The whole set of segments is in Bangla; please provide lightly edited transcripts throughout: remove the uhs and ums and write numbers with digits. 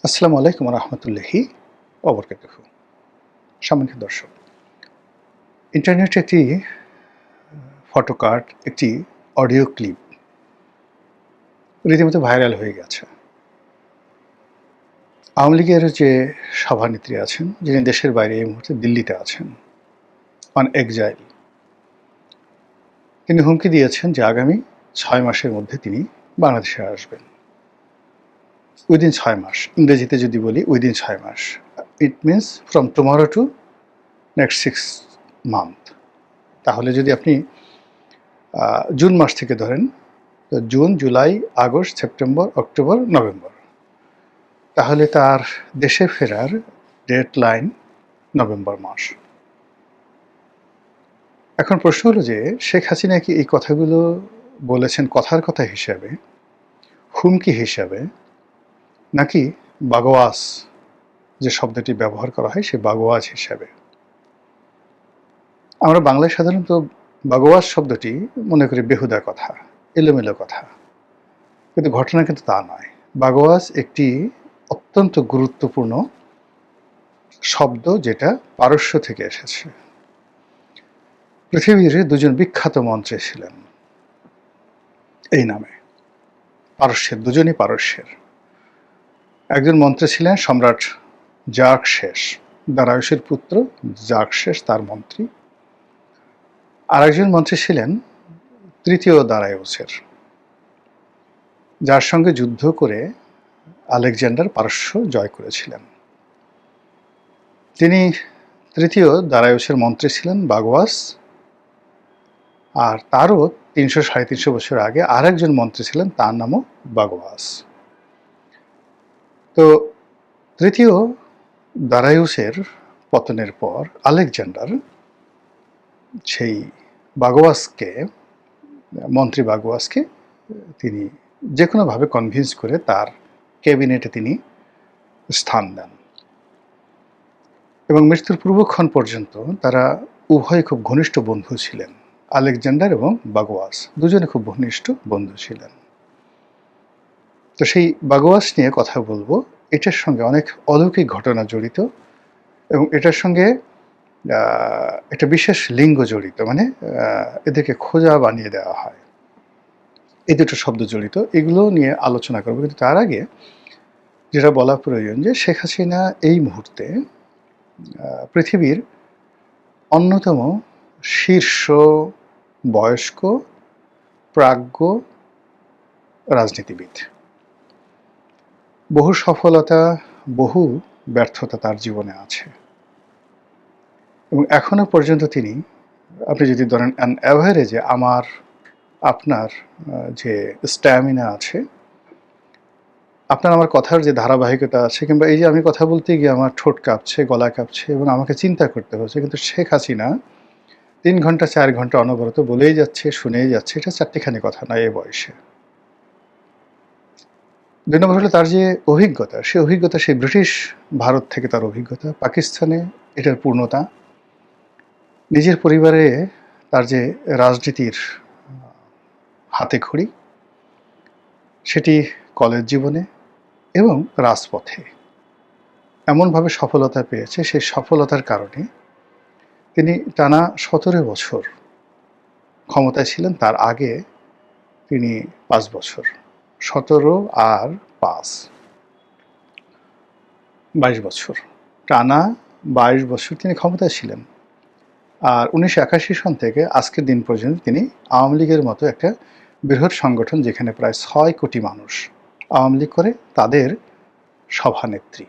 আসসালামু আলাইকুম রহমতুল্লাহি ওবরকাতুহু। সম্মানিত দর্শক, ইন্টারনেটে একটি ফটো কার্ড, একটি অডিও ক্লিপ রীতিমতো ভাইরাল হয়ে গেছে। আওয়ামী লীগের যে সভানেত্রী আছেন, যিনি দেশের বাইরে এই মুহূর্তে দিল্লিতে আছেন অন এক্সাইল, তিনি হুমকি দিয়েছেন যে আগামী 6 মাসের মধ্যে তিনি বাংলাদেশে আসবেন। উইদিন 6 মাস, ইংরেজিতে যদি বলি উইদিন 6 মাস, it means from tomorrow to next 6 month. তাহলে যদি আপনি জুন মাস থেকে ধরেন, তো June, July, August, September, October, November, তাহলে তার দেশে ফেরার ডেডলাইন নভেম্বর মাস। এখন প্রশ্ন হলো যে শেখ হাসিনা কি এই কথাগুলো বলেছেন কথার কথা হিসাবে, হুমকি হিসাবে, নাকি বাগোয়াস যে শব্দটি ব্যবহার করা হয় সেই বাগোয়াজ হিসাবে? আমরা বাংলায় সাধারণত বাগোয়াস শব্দটি মনে করি বেহুদা কথা, এলোমেলো কথা, কিন্তু ঘটনা কিন্তু তা নয়। বাগোয়াস একটি অত্যন্ত গুরুত্বপূর্ণ শব্দ, যেটা পারস্য থেকে এসেছে। পৃথিবীর দুজন বিখ্যাত মন্ত্রী ছিলেন এই নামে, পারস্যের, দুজনই পারস্যের। একজন মন্ত্রী ছিলেন সম্রাট জার্কশেস, দারায়ুসের পুত্র জার্কশেস তার মন্ত্রী। আর একজন মন্ত্রী ছিলেন তৃতীয় দারায়ুসের, যার সঙ্গে যুদ্ধ করে আলেকজান্ডার পারস্য জয় করেছিলেন। তিনি তৃতীয় দারায়ুসের মন্ত্রী ছিলেন বাগোয়াস, আর তারও 300-350 বছর আগে আর একজন মন্ত্রী ছিলেন, তার নামও বাগোয়াস। তো তৃতীয় দারায়ুসের পতনের পর আলেকজান্ডার সেই বাগোয়াসকে, মন্ত্রী বাগোয়াসকে তিনি যে কোনোভাবে কনভিন্স করে তার ক্যাবিনেটে তিনি স্থান দেন, এবং মৃত্যুর পূর্বক্ষণ পর্যন্ত তারা উভয় খুব ঘনিষ্ঠ বন্ধু ছিলেন। আলেকজান্ডার এবং বাগোয়াস দুজনে খুব ঘনিষ্ঠ বন্ধু ছিলেন। তো সেই বাগোয়াস নিয়ে কথা বলবো। এটার সঙ্গে অনেক অলৌকিক ঘটনা জড়িত, এবং এটার সঙ্গে একটা বিশেষ লিঙ্গ জড়িত, মানে এদেরকে খোঁজা বানিয়ে দেওয়া হয়, এই দুটো শব্দ জড়িত। এগুলো নিয়ে আলোচনা করবো, কিন্তু তার আগে যেটা বলা প্রয়োজন যে শেখ হাসিনা এই মুহূর্তে পৃথিবীর অন্যতম শীর্ষ বয়স্ক প্রাজ্ঞ রাজনীতিবিদ। বহু সফলতা, বহু ব্যর্থতা তার জীবনে আছে, এবং এখনো পর্যন্ত তিনি, আপনি যদি ধরেন অ্যান অ্যাভারেজে আমার আপনার যে স্ট্যামিনা আছে, আপনার আমার কথার যে ধারাবাহিকতা আছে, কিংবা এই যে আমি কথা বলতে গিয়ে আমার ঠোঁট কাঁপছে, গলা কাঁপছে, এবং আমাকে চিন্তা করতে হচ্ছে, কিন্তু শেখ হাসিনা 3 ঘন্টা 4 ঘন্টা অনবরত বলেই যাচ্ছে, শুনেই যাচ্ছে। এটা চারটিখানি কথা নয় এই বয়সে। 2 নম্বর হলো তার যে অভিজ্ঞতা, সেই অভিজ্ঞতা সেই ব্রিটিশ ভারত থেকে তার অভিজ্ঞতা, পাকিস্তানে এটার পূর্ণতা, নিজের পরিবারে তার যে রাজনীতির হাতেখড়ি, সেটি কলেজ জীবনে এবং রাজপথে এমনভাবে সফলতা পেয়েছে। সেই সফলতার কারণে তিনি টানা 17 বছর ক্ষমতায় ছিলেন। তার আগে তিনি 5 বছর, 17 আর 5, 22 বছর, টানা 22 বছর তিনি ক্ষমতায় ছিলেন। আর 1981 সন থেকে আজকের দিন পর্যন্ত তিনি আওয়ামী লীগের মতো একটা বৃহৎ সংগঠন, যেখানে প্রায় 6 কোটি মানুষ আওয়ামী লীগ করে, তাদের সভানেত্রী।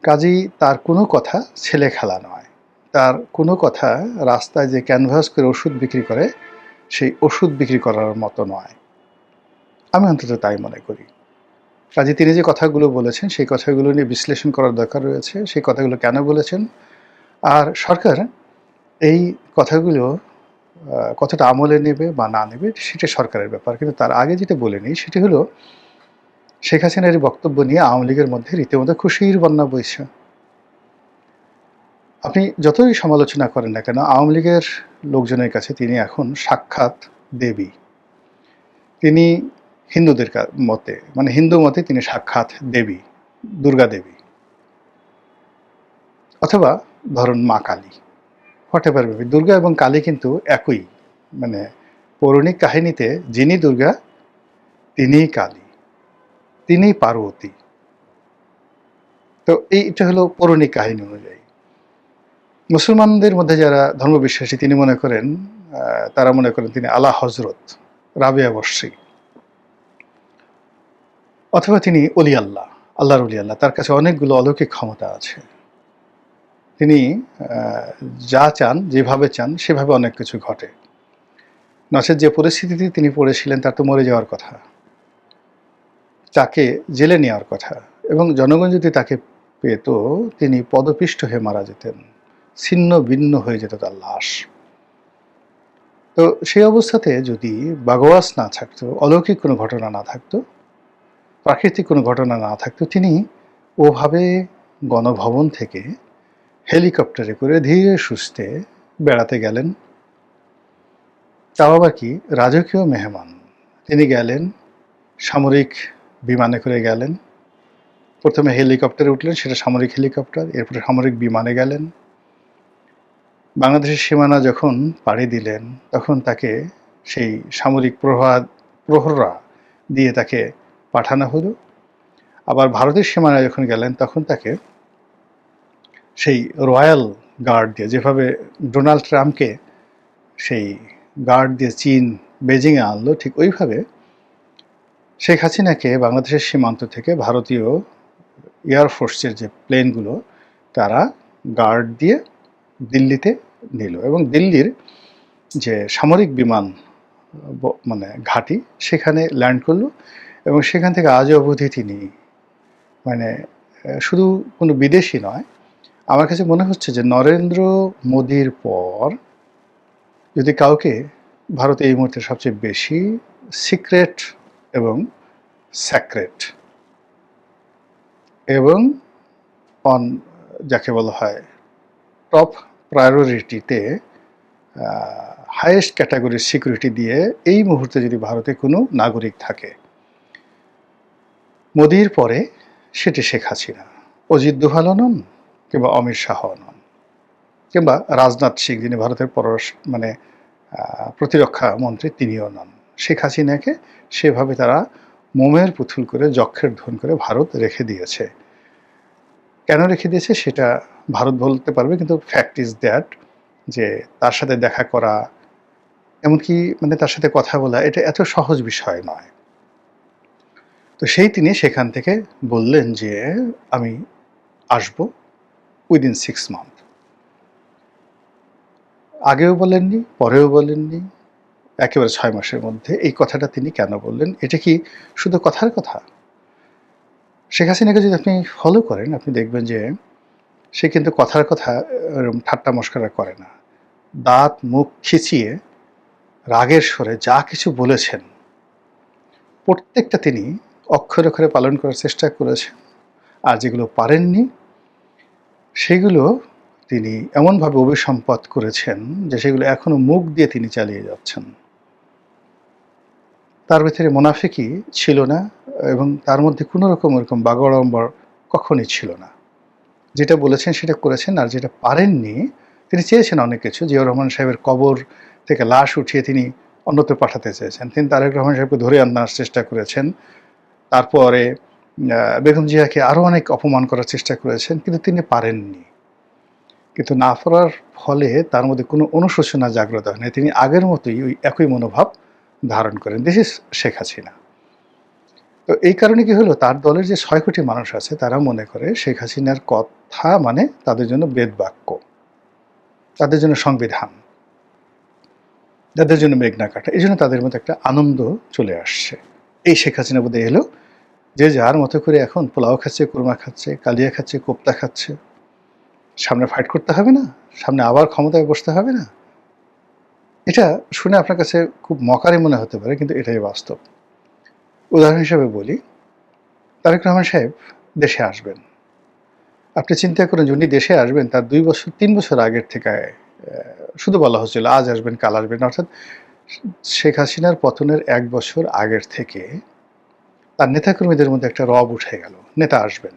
কাজেই তার কোনো কথা ছেলে খেলা নয়। তার কোনো কথা রাস্তায় যে ক্যানভাস করে ওষুধ বিক্রি করে, সেই ওষুধ বিক্রি করার মতো নয়, আমি অন্তত তাই মনে করি। কাজে তিনি যে কথাগুলো বলেছেন, সেই কথাগুলো নিয়ে বিশ্লেষণ করার দরকার রয়েছে। সেই কথাগুলো কেন বলেছেন, আর সরকার এই কথাগুলো কতটা আমলে নেবে বা না নেবে, সেটা সরকারের ব্যাপার। কিন্তু তার আগে যেটা বলে নিই, সেটি হলো শেখ হাসিনার এই বক্তব্য নিয়ে আওয়ামী লীগের মধ্যে রীতিমতো খুশির বন্যা বইছে। আপনি যতই সমালোচনা করেন না কেন, আওয়ামী লীগের লোকজনের কাছে তিনি এখন সাক্ষাৎ দেবী। তিনি হিন্দুদের মতে, মানে হিন্দু মতে তিনি সাক্ষাৎ দেবী। দুর্গা দেবী, অথবা ধরুন মা Kali, what ever baby. Durga এবং কালী কিন্তু একই, মানে পৌরাণিক কাহিনীতে যিনি দুর্গা তিনিই কালী, তিনিই পার্বতী। তো এইটা হলো পৌরাণিক কাহিনী অনুযায়ী। মুসলমানদের মধ্যে যারা ধর্মবিশ্বাসী তিনি মনে করেন, তারা মনে করেন তিনি আলা হজরত রাবেয়া বর্ষী, অথবা তিনি অলি আল্লাহ, আল্লাহর অলি আল্লাহ, তার কাছে অনেকগুলো অলৌকিক ক্ষমতা আছে। তিনি যা চান, যেভাবে চান সেভাবে অনেক কিছু ঘটে। নচেৎ যে পরিস্থিতিতে তিনি পড়েছিলেন তার তো মরে যাওয়ার কথা, তাকে জেলে নেওয়ার কথা, এবং জনগণ যদি তাকে পেত তিনি পদপিষ্ট হয়ে মারা যেতেন, ছিন্ন ভিন্ন হয়ে যেত তার লাশ। তো সেই অবস্থাতে যদি বাগোয়াস না থাকতো, অলৌকিক কোনো ঘটনা না থাকতো, প্রাকৃতিক কোনো ঘটনা না থাকতো, তিনি ওভাবে গণভবন থেকে হেলিকপ্টারে করে ধীরে সুস্থে বেড়াতে গেলেন। তাও আবার কি রাজকীয় মেহমান। তিনি গেলেন সামরিক বিমানে করে গেলেন, প্রথমে হেলিকপ্টারে উঠলেন, সেটা সামরিক হেলিকপ্টার, এরপরে সামরিক বিমানে গেলেন। বাংলাদেশের সীমানা যখন পাড়ি দিলেন তখন তাকে সেই সামরিক প্রহররা দিয়ে তাকে পাঠানো হলো। আবার ভারতের সীমানায় যখন গেলেন তখন তাকে সেই রয়্যাল গার্ড দিয়ে, যেভাবে ডোনাল্ড ট্রাম্পকে সেই গার্ড দিয়ে চীন বেজিংয়ে আনলো, ঠিক ওইভাবে শেখ হাসিনাকে বাংলাদেশের সীমান্ত থেকে ভারতীয় এয়ারফোর্সের যে প্লেনগুলো তারা গার্ড দিয়ে দিল্লিতে নিল, এবং দিল্লির যে সামরিক বিমান মানে ঘাঁটি সেখানে ল্যান্ড করলো। এবং সেখান থেকে আজ অবধি তিনি, মানে শুধু কোনো বিদেশি নয়, আমার কাছে মনে হচ্ছে যে নরেন্দ্র মোদির পর যদি কাউকে ভারতে এই মুহূর্তে সবচেয়ে বেশি সিক্রেট এবং স্যাক্রেট এবং অন যাকে বলা হয় টপ প্রায়োরিটিতে হাইয়েস্ট ক্যাটাগরির সিকিউরিটি দিয়ে এই মুহূর্তে যদি ভারতে কোনো নাগরিক থাকে মোদির পরে, সেটি শেখ হাসিনা। অজিত দোভালও নন, কিংবা অমিত শাহও নন, কিংবা রাজনাথ সিং যিনি ভারতের প্রতিরক্ষা মন্ত্রী তিনিও নন। শেখ হাসিনাকে সেভাবে তারা মোমের পুতুল করে, যক্ষের ধন করে ভারত রেখে দিয়েছে। কেন রেখে দিয়েছে সেটা ভারত বলতে পারবে, কিন্তু ফ্যাক্ট ইজ দ্যাট যে তার সাথে দেখা করা, এমনকি তার সাথে কথা বলা, এটা এত সহজ বিষয় নয়। তো তিনি সেখান থেকে বললেন যে আমি আসব উইদিন 6 মান্থ। আগেও বলেননি, পরেও বলেননি, একেবারে 6 মাসের মধ্যে। এই কথাটা তিনি কেন বললেন? এটা কি শুধু কথার কথা? শেখ হাসিনাকে যদি আপনি ফলো করেন, আপনি দেখবেন যে সে কিন্তু কথার কথা ঠাট্টা মশকরা করে না। দাঁত মুখ খিচিয়ে রাগের স্বরে যা কিছু বলেছেন প্রত্যেকটা তিনি অক্ষরে অক্ষরে পালন করার চেষ্টা করেছেন। আর যেগুলো পারেননি সেগুলো তিনি এমনভাবে অভিসম্পাদ করেছেন যে সেগুলো এখনো মুখ দিয়ে তিনি চালিয়ে যাচ্ছেন। তার ভিতরে মুনাফিকি ছিল না, এবং তার মধ্যে কোনো রকম এরকম বাগাড়ম্বর কখনই ছিল না। যেটা বলেছেন সেটা করেছেন, আর যেটা পারেননি, তিনি চেয়েছেন অনেক কিছু। জিয়াউর রহমান সাহেবের কবর থেকে লাশ উঠিয়ে তিনি অন্যত্র পাঠাতে চেয়েছেন, তিনি তারেক রহমান সাহেবকে ধরে আনার চেষ্টা করেছেন, তারপরে বেগম জিয়াকে আরও অনেক অপমান করার চেষ্টা করেছেন, কিন্তু তিনি পারেননি। কিন্তু না পারার ফলে তার মধ্যে কোনো অনুশোচনা জাগ্রত হয়নি, তিনি আগের মতোই ওই একই মনোভাব ধারণ করেন। This is Sheikh Hasina. তো এই কারণে কি হলো, তার দলের যে 6 কোটি মানুষ আছে তারা মনে করে শেখ হাসিনার কথা মানে তাদের জন্য বেদবাক্য, তাদের জন্য সংবিধান, তাদের জন্য মেঘনা কাটা। এই জন্য তাদের মধ্যে একটা আনন্দ চলে আসছে। এই শেখ হাসিনা বোধ এলো, যে যার মতো করে এখন পোলাও খাচ্ছে, কুরমা খাচ্ছে, কালিয়া খাচ্ছে, কোপ্তা খাচ্ছে। সামনে ফাইট করতে হবে না, সামনে আবার ক্ষমতায় বসতে হবে না। এটা শুনে আপনার কাছে খুব মকারি মনে হতে পারে, কিন্তু এটাই বাস্তব। উদাহরণ হিসেবে বলি, তারেক রহমান সাহেব দেশে আসবেন। আপনি চিন্তা করেন যে উনি দেশে আসবেন তার 2 বছর 3 বছর আগের থেকে শুধু বলা হচ্ছিল আজ আসবেন, কাল আসবেন। অর্থাৎ শেখ হাসিনার পতনের 1 বছর আগের থেকে তার নেতাকর্মীদের মধ্যে একটা রব উঠে গেল, নেতা আসবেন।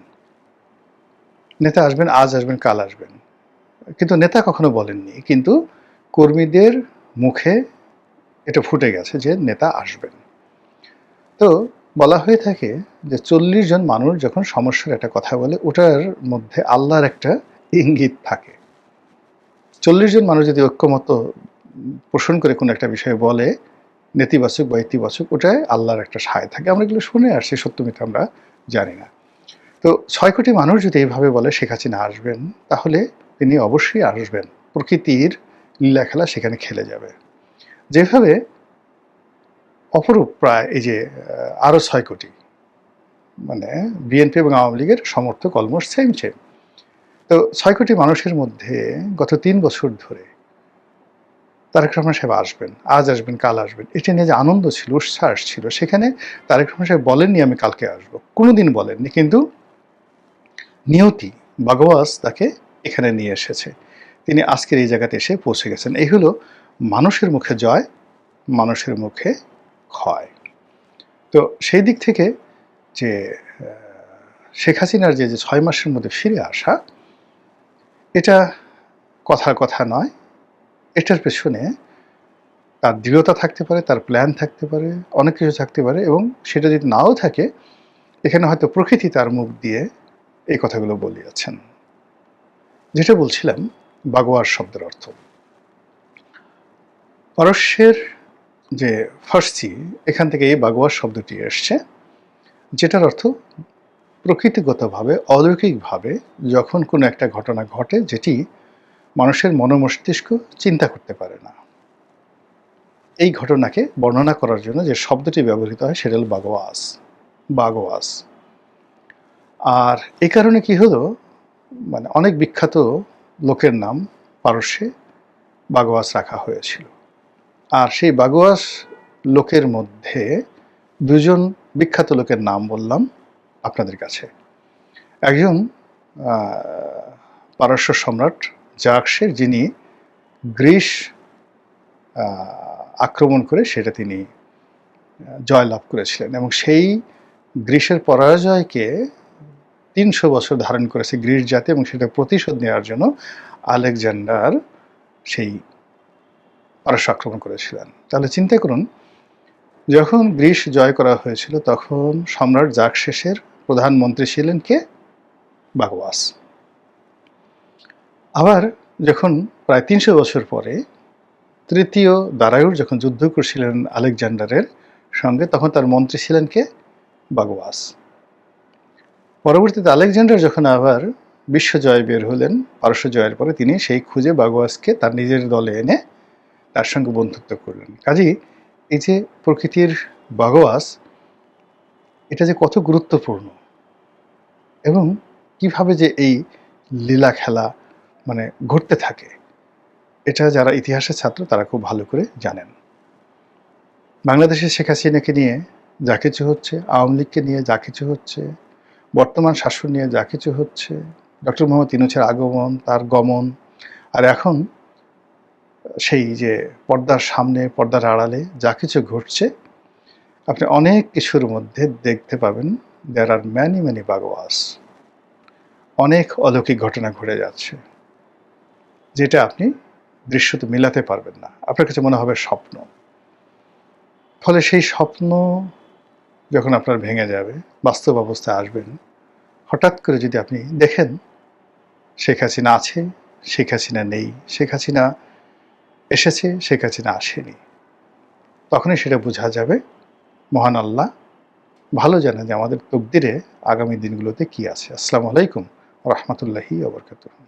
নেতা আসবেন, আজ আসবেন, কাল আসবেন। কিন্তু নেতা কখনো বলেননি। কিন্তু কর্মীদের মুখে এটা ফুটে গেছে যে নেতা আসবেন। তো বলা হয়ে থাকে যে ৪০ জন মানুষ যখন সমস্যার একটা কথা বলে, ওটার মধ্যে আল্লাহর একটা ইঙ্গিত থাকে। ৪০ জন মানুষ যদি ঐক্যমত পোষণ করে কোনো একটা বিষয়ে বলে, নেতিবাচক বা ইতিবাচক, ওটায় আল্লাহর একটা সায় থাকে। আমরা এগুলো শুনে আসছি, সত্য মিথ্যা আমরা জানি না। তো ৬ কোটি মানুষ যদি এইভাবে বলে শেখ হাসিনা আসবেন, তাহলে তিনি অবশ্যই আসবেন। প্রকৃতির লীলা খেলা সেখানে খেলে যাবে। যেভাবে অপরূপ প্রায় এই যে আরও ৬ কোটি, মানে বিএনপি এবং আওয়ামী লীগের সমর্থক অলমোস্ট সেম সেম। তো ৬ কোটি মানুষের মধ্যে গত ৩ বছর ধরে তারেক রহমান সাহেব আসবেন, আজ আসবেন, কাল আসবেন, এটা নিয়ে যে আনন্দ ছিল, উচ্ছ্বাস ছিল, সেখানে তারেক রহমান সাহেব বলেননি আমি কালকে আসবো, কোনোদিন বলেননি। কিন্তু নিয়তি, বাগোয়াস তাকে এখানে নিয়ে এসেছে। তিনি আজকের এই জায়গাতে এসে পৌঁছে গেছেন। এই হলো মানুষের মুখে জয়, মানুষের মুখে ক্ষয়। তো সেই দিক থেকে যে শেখ হাসিনার যে ৬ মাসের মধ্যে ফিরে আসা, এটা কথার কথা নয়। এটার পেছনে তার দৃঢ়তা থাকতে পারে, তার প্ল্যান থাকতে পারে, অনেক কিছু থাকতে পারে, এবং সেটা যদি নাও থাকে, এখানে হয়তো প্রকৃতি তার মুখ দিয়ে এই কথাগুলো বলিয়াছেন। যেটা বলছিলাম, বাগোয়ার শব্দের অর্থ। পারস্যের যে ফার্সি, এখান থেকে এই বাগোয়ার শব্দটি এসছে, যেটার অর্থ প্রকৃতিগতভাবে, অলৌকিকভাবে যখন কোনো একটা ঘটনা ঘটে যেটি মানুষের মনোমস্তিষ্ক চিন্তা করতে পারে না, এই ঘটনাকে বর্ণনা করার জন্য যে শব্দটি ব্যবহৃত হয় সেটা হল বাগোয়াস। বাগোয়াস। আর এই কারণে কি হলো, মানে অনেক বিখ্যাত লোকের নাম পারস্যে বাগোয়াস রাখা হয়েছিল। আর সেই বাগোয়াস লোকের মধ্যে ২ জন বিখ্যাত লোকের নাম বললাম আপনাদের কাছে। একজন পারস্য সম্রাট জার্ক্সের, যিনি গ্রিস আক্রমণ করে সেটা তিনি জয়লাভ করেছিলেন, এবং সেই গ্রিসের পরাজয়কে ৩০০ বছর ধারণ করেছে গ্রিস জাতি, এবং সেটা প্রতিশোধ নেওয়ার জন্য আলেকজান্ডার সেই পারস্য আক্রমণ করেছিলেন। তাহলে চিন্তা করুন, যখন গ্রিস জয় করা হয়েছিল তখন সম্রাট জার্ক্সেসের প্রধানমন্ত্রী ছিলেন কে? বাগোয়াস। আবার যখন প্রায় ৩০০ বছর পরে তৃতীয় দারায়ুর যখন যুদ্ধ করছিলেন আলেকজান্ডারের সঙ্গে, তখন তার মন্ত্রী ছিলেন কে? বাগোয়াস। পরবর্তীতে আলেকজান্ডার যখন আবার বিশ্বজয় বের হলেন, পারস্য জয়ের পরে, তিনি সেই খুঁজে বাগোয়াসকে তার নিজের দলে এনে তার সঙ্গে বন্ধুত্ব করলেন। কাজেই এই যে প্রকৃতির বাগোয়াস, এটা যে কত গুরুত্বপূর্ণ, এবং কিভাবে যে এই লীলা খেলা মানে ঘটতে থাকে, এটা যারা ইতিহাসের ছাত্র তারা খুব ভালো করে জানেন। বাংলাদেশের শেখ হাসিনাকে নিয়ে যা কিছু হচ্ছে, আওয়ামী লীগকে নিয়ে যা কিছু হচ্ছে, বর্তমান শাসন নিয়ে যা কিছু হচ্ছে, ডক্টর মোহাম্মদ ইউনূসের আগমন, তার গমন, আর এখন সেই যে পর্দার সামনে, পর্দার আড়ালে যা কিছু ঘটছে, আপনি অনেক কিছুর মধ্যে দেখতে পাবেন দেয়ার আর ম্যানি ম্যানি বাগোয়াস। অনেক অলৌকিক ঘটনা ঘটে যাচ্ছে, যেটা আপনি দৃশ্যতে মিলাতে পারবেন না, আপনার কাছে মনে হবে স্বপ্ন। ফলে সেই স্বপ্ন যখন আপনার ভেঙে যাবে, বাস্তব অবস্থায় আসবেন, হঠাৎ করে যদি আপনি দেখেন শেখ হাসিনা আছে, শেখ হাসিনা নেই, শেখ হাসিনা এসেছে, শেখ হাসিনা আসেনি, তখনই সেটা বোঝা যাবে মহান আল্লাহ ভালো জানেন যে আমাদের তকদিরে আগামী দিনগুলোতে কি আছে। আসসালামু আলাইকুম ওয়া রাহমাতুল্লাহি ওয়া বারাকাতুহু।